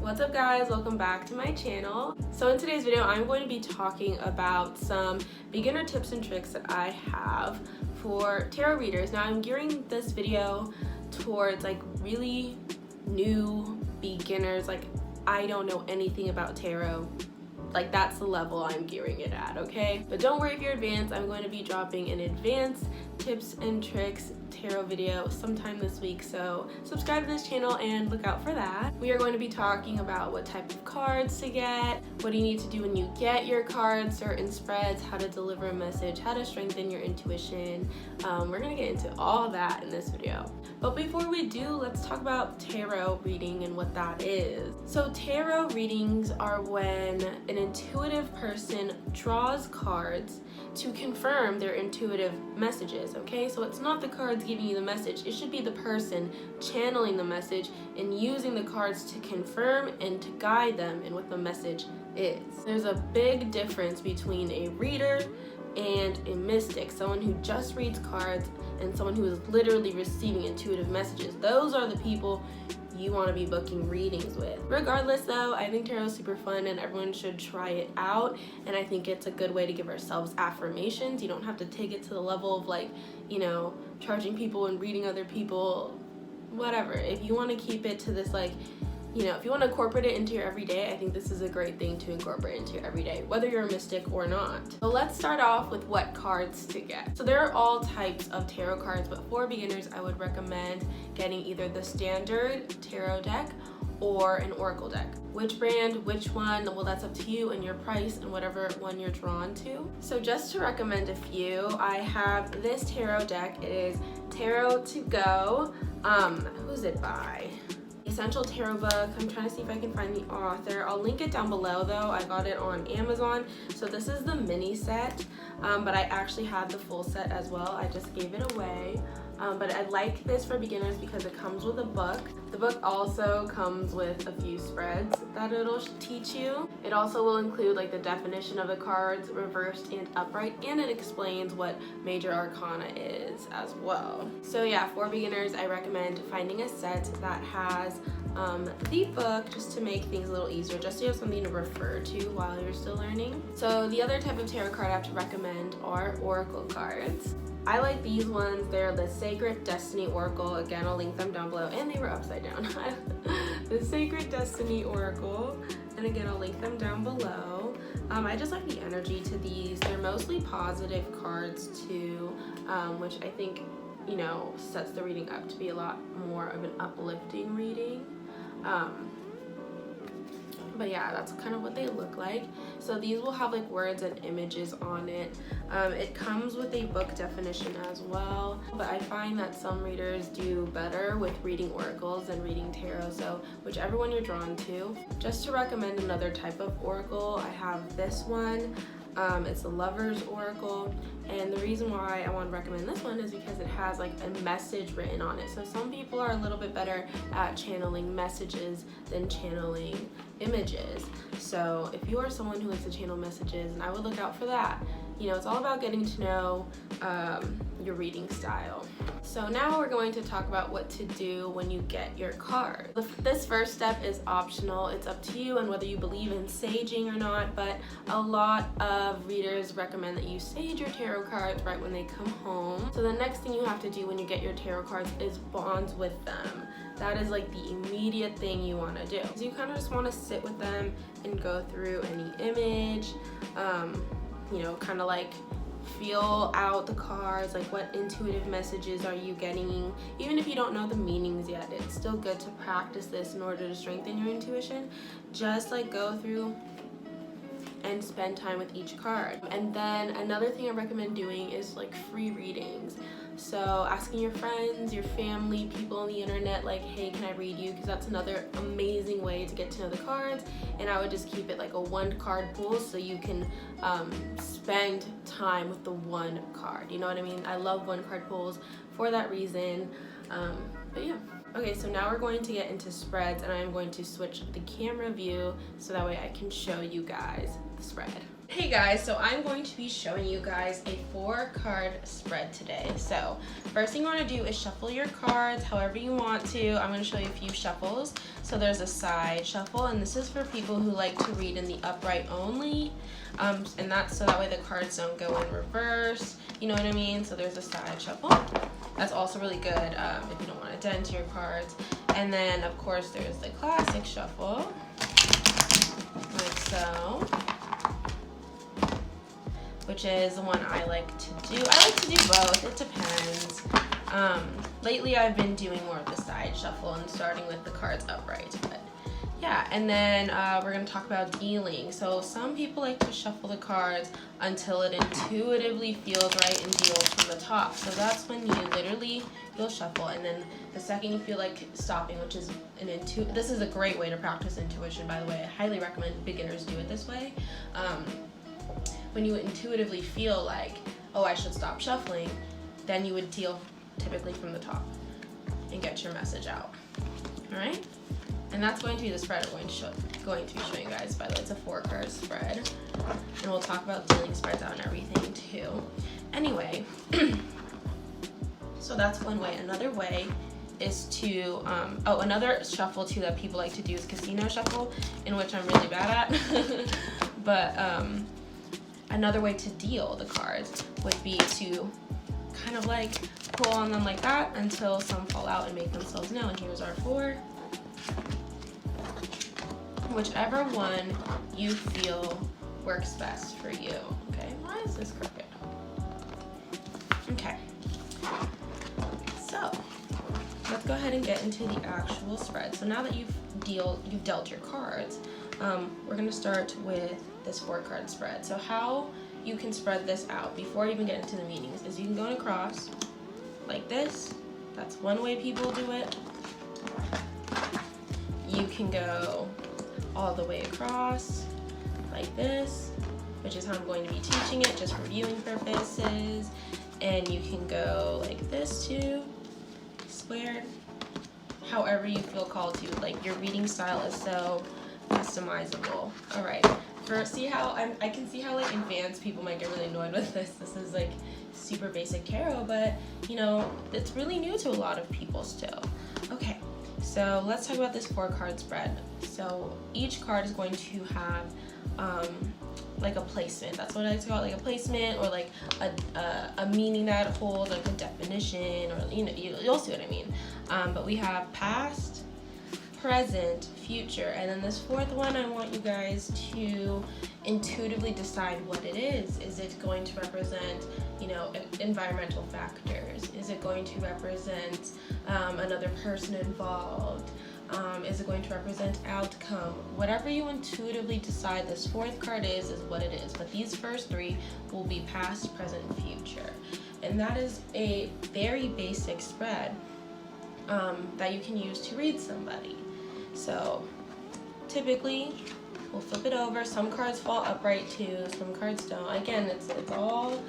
What's up guys, welcome back to my channel. So in today's video I'm going to be talking about some beginner tips and tricks that I have for tarot readers. Now I'm gearing this video towards like really new beginners, like I don't know anything about tarot. Like that's the level I'm gearing it at, okay? But don't worry if you're advanced, I'm going to be dropping an advanced tips and tricks tarot video sometime this week, so subscribe to this channel and look out for that. We are going to be talking about what type of cards to get, what do you need to do when you get your cards, certain spreads, how to deliver a message, how to strengthen your intuition. We're gonna get into all that in this video. But before we do, let's talk about tarot reading and what that is. So tarot readings are when an intuitive person draws cards to confirm their intuitive messages, okay? So it's not the cards giving you the message, it should be the person channeling the message and using the cards to confirm and to guide them in what the message is. There's a big difference between a reader and a mystic, someone who just reads cards and someone who is literally receiving intuitive messages. Those are the people you want to be booking readings with. Regardless though, I think tarot is super fun and everyone should try it out, and I think it's a good way to give ourselves affirmations. You don't have to take it to the level of like, you know, charging people and reading other people, whatever. If you want to keep it to this like, you know, if you want to incorporate it into your everyday, I think this is a great thing to incorporate into your everyday, whether you're a mystic or not. So let's start off with what cards to get. So there are all types of tarot cards, but for beginners, I would recommend getting either the standard tarot deck or an oracle deck. Which brand, which one, well that's up to you and your price and whatever one you're drawn to. So just to recommend a few, I have this tarot deck. It is Tarot to Go. Who's it by? Essential Tarot book. I'm trying to see if I can find the author. I'll link it down below though. I got it on Amazon. So this is the mini set, but I actually have the full set as well. I just gave it away. But I like this for beginners because it comes with a book. The book also comes with a few spreads that it'll teach you. It also will include like the definition of the cards, reversed and upright, and it explains what major arcana is as well. So yeah, for beginners, I recommend finding a set that has the book just to make things a little easier, just so you have something to refer to while you're still learning. So the other type of tarot card I have to recommend are oracle cards. I like these ones. They're the Sacred Destiny Oracle. Again, I'll link them down below. And they were upside down. The Sacred Destiny Oracle. And again, I'll link them down below. I just like the energy to these. They're mostly positive cards too, which I think, you know, sets the reading up to be a lot more of an uplifting reading. But yeah, that's kind of what they look like. So these will have like words and images on it. It comes with a book definition as well, but I find that some readers do better with reading oracles than reading tarot, so whichever one you're drawn to. Just to recommend another type of oracle, I have this one. It's the Lover's Oracle, and the reason why I want to recommend this one is because it has like a message written on it. So some people are a little bit better at channeling messages than channeling images. So if you are someone who likes to channel messages, and I would look out for that. You know, it's all about getting to know your reading style. So now we're going to talk about what to do when you get your card. This first step is optional. It's up to you and whether you believe in saging or not, but a lot of readers recommend that you sage your tarot cards right when they come home. So the next thing you have to do when you get your tarot cards is bond with them. That is like the immediate thing you want to do. So you kind of just want to sit with them and go through any image, you know, kind of like feel out the cards, like what intuitive messages are you getting. Even if you don't know the meanings yet, it's still good to practice this in order to strengthen your intuition. Just like go through and spend time with each card. And then another thing I recommend doing is like free readings. So asking your friends, your family, people on the internet, like, hey, can I read you? Because that's another amazing way to get to know the cards. And I would just keep it like a one card pool so you can spend time with the one card. You know what I mean? I love one card pools for that reason. But yeah. Okay, so now we're going to get into spreads, and I'm going to switch the camera view so that way I can show you guys the spread. Hey guys, so I'm going to be showing you guys a 4-card spread today. So first thing you want to do is shuffle your cards however you want to. I'm going to show you a few shuffles. So there's a side shuffle, and this is for people who like to read in the upright only, and that's so that way the cards don't go in reverse, you know what I mean? So there's a side shuffle. That's also really good if you don't want to dent your cards. And then of course there's the classic shuffle, like so, which is the one I like to do. I like to do both, it depends. Lately I've been doing more of the side shuffle and starting with the cards upright, but yeah. And then we're gonna talk about dealing. So some people like to shuffle the cards until it intuitively feels right and deals from the top. So that's when you'll shuffle, and then the second you feel like stopping, which is this is a great way to practice intuition, by the way. I highly recommend beginners do it this way. When you intuitively feel like, oh, I should stop shuffling, then you would deal typically from the top and get your message out. All right? And that's going to be the spread we're going to be showing you guys. By the way, it's a 4-card spread, and we'll talk about dealing spreads out and everything too. Anyway, so that's one way. Another way is to, another shuffle too that people like to do is casino shuffle, in which I'm really bad at. But another way to deal the cards would be to kind of like pull on them like that until some fall out and make themselves known. And here's our 4. Whichever one you feel works best for you. Okay, why is this crooked? Okay, so let's go ahead and get into the actual spread. So now that you've dealt your cards, we're gonna start with this 4-card spread. So how you can spread this out before you even get into the meanings is you can go across like this. That's one way people do it. You can go all the way across like this, which is how I'm going to be teaching it just for viewing purposes. And you can go like this too, squared, however you feel called to. Like, your reading style is so customizable. All right. See how I can see how like advanced people might get really annoyed with this. This is like super basic tarot, but you know, it's really new to a lot of people still. Okay, so let's talk about this 4-card spread. So each card is going to have like a placement. That's what I like to call it, like a placement, or like a meaning that it holds, like a definition, or you know, you'll see what I mean. But we have past, present, future, and then this 4th one, I want you guys to intuitively decide what it is. Is it going to represent, you know, environmental factors? Is it going to represent another person involved? Is it going to represent outcome? Whatever you intuitively decide this 4th card is what it is. But these first 3 will be past, present, and future. And that is a very basic spread that you can use to read somebody. So typically we'll flip it over. Some cards fall upright too, some cards don't. Again, it's all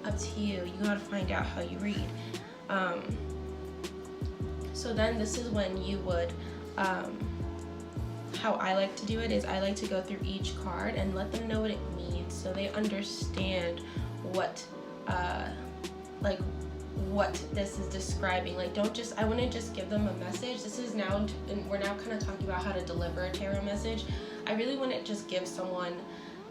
up to you. You gotta find out how you read. So then this is when you would, how I like to do it is I like to go through each card and let them know what it means, so they understand what what this is describing. Like, I wouldn't just give them a message. This is now, and we're now kind of talking about how to deliver a tarot message. I really wouldn't just give someone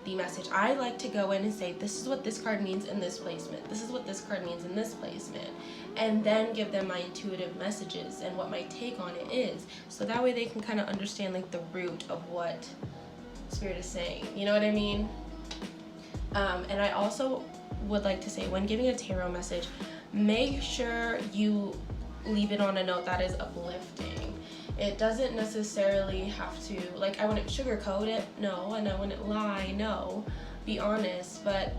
the message. I like to go in and say, this is what this card means in this placement. This is what this card means in this placement. And then give them my intuitive messages and what my take on it is. So that way they can kind of understand like the root of what Spirit is saying. You know what I mean? And I also would like to say, when giving a tarot message, make sure you leave it on a note that is uplifting. It doesn't necessarily have to, like, I wouldn't sugarcoat it, no, and I wouldn't lie, no, be honest, but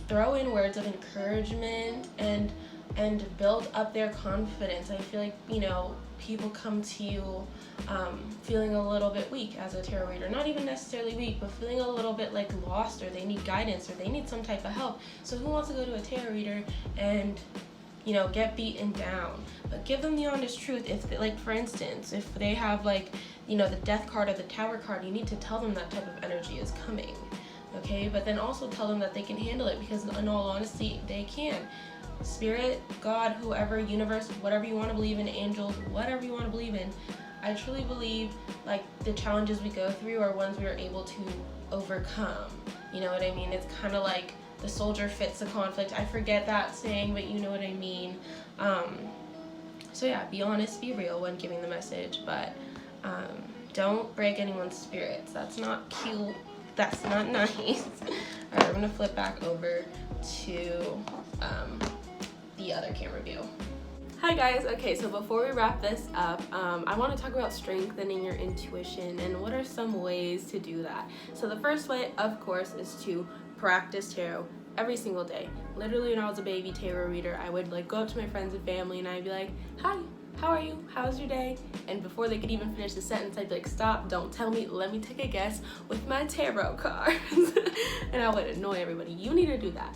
throw in words of encouragement and build up their confidence. I feel like, you know, people come to you feeling a little bit weak as a tarot reader. Not even necessarily weak, but feeling a little bit like lost, or they need guidance, or they need some type of help. So who wants to go to a tarot reader and, you know, get beaten down? But give them the honest truth. If, like, for instance, if they have, like, you know, the Death card or the Tower card, you need to tell them that type of energy is coming. okay? But then also tell them that they can handle it, because in all honesty, they can. Spirit, God, whoever, universe, whatever you want to believe in, angels, whatever you want to believe in, I truly believe like the challenges we go through are ones we are able to overcome. You know what I mean? It's kind of like the soldier fits the conflict. I forget that saying, but you know what I mean. So yeah, be honest, be real when giving the message, but don't break anyone's spirits. That's not cute. That's not nice. All right, I'm gonna flip back over to the other camera view. Hi guys, okay, so before we wrap this up, I want to talk about strengthening your intuition and what are some ways to do that. So the first way, of course, is to practice tarot every single day. Literally, when I was a baby tarot reader, I would like go up to my friends and family and I'd be like, hi, how are you? How's your day? And before they could even finish the sentence, I'd be like, stop, don't tell me, let me take a guess with my tarot cards. And I would annoy everybody. You need to do that.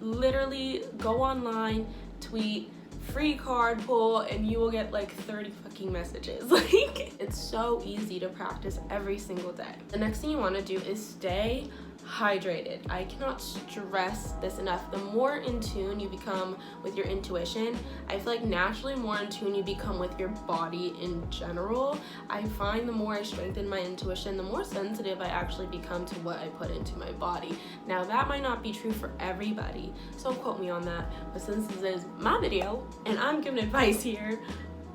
Literally, go online, tweet, free card pull, and you will get like 30 fucking messages. Like, it's so easy to practice every single day. The next thing you want to do is stay hydrated. I cannot stress this enough. The more in tune you become with your intuition, I feel like naturally more in tune you become with your body in general. I find the more I strengthen my intuition, the more sensitive I actually become to what I put into my body. Now that might not be true for everybody, so don't quote me on that, but since this is my video and I'm giving advice here,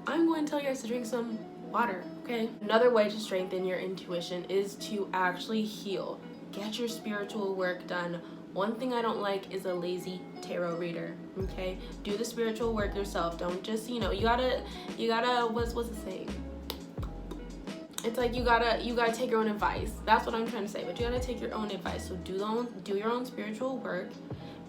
I'm going to tell you guys to drink some water, okay? Another way to strengthen your intuition is to actually heal. Get your spiritual work done. One thing I don't like is a lazy tarot reader, okay? Do the spiritual work yourself. Don't just, you gotta, what's the saying? It's like you gotta take your own advice. That's what I'm trying to say, but you gotta take your own advice. So do your own spiritual work,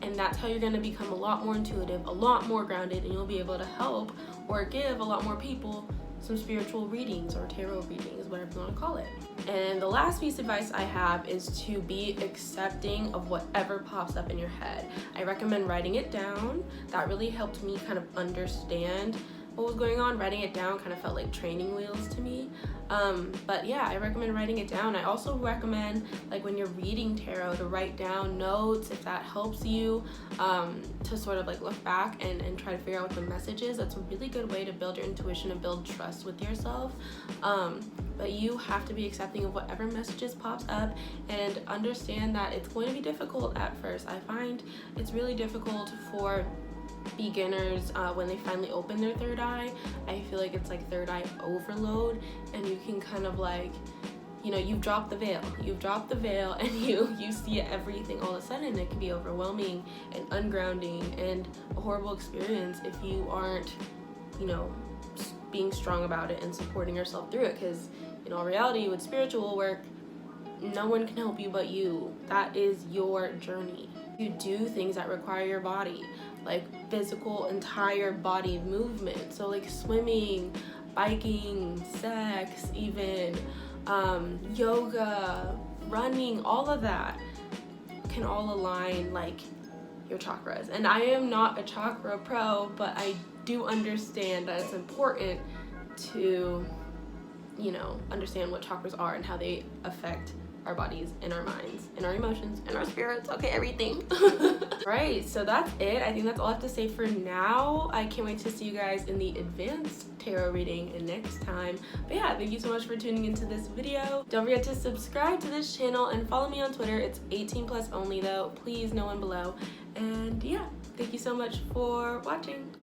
and that's how you're gonna become a lot more intuitive, a lot more grounded, and you'll be able to help or give a lot more people some spiritual readings or tarot readings, whatever you want to call it. And the last piece of advice I have is to be accepting of whatever pops up in your head. I recommend writing it down. That really helped me kind of understand what was going on. Writing it down kind of felt like training wheels to me. But yeah, I recommend writing it down. I also recommend, like when you're reading tarot, to write down notes if that helps you, to sort of like look back and try to figure out what the message is. That's a really good way to build your intuition and build trust with yourself. But you have to be accepting of whatever messages pops up and understand that it's going to be difficult at first. I find it's really difficult for beginners when they finally open their third eye. I feel like it's like third eye overload, and you can kind of like, you've dropped the veil and you see everything all of a sudden. It can be overwhelming and ungrounding and a horrible experience if you aren't being strong about it and supporting yourself through it, because in all reality with spiritual work, no one can help you but you. That is your journey. You do things that require your body, like physical entire body movement, so like swimming, biking, sex, even yoga, running, all of that can all align like your chakras. And I am not a chakra pro, but I do understand that it's important to understand what chakras are and how they affect our bodies and our minds and our emotions and our spirits, okay, everything. Right, so that's it. I think that's all I have to say for now. I can't wait to see you guys in the advanced tarot reading next time. But yeah, thank you so much for tuning into this video. Don't forget to subscribe to this channel and follow me on Twitter. It's 18+ only though. Please, no one below. And yeah, thank you so much for watching.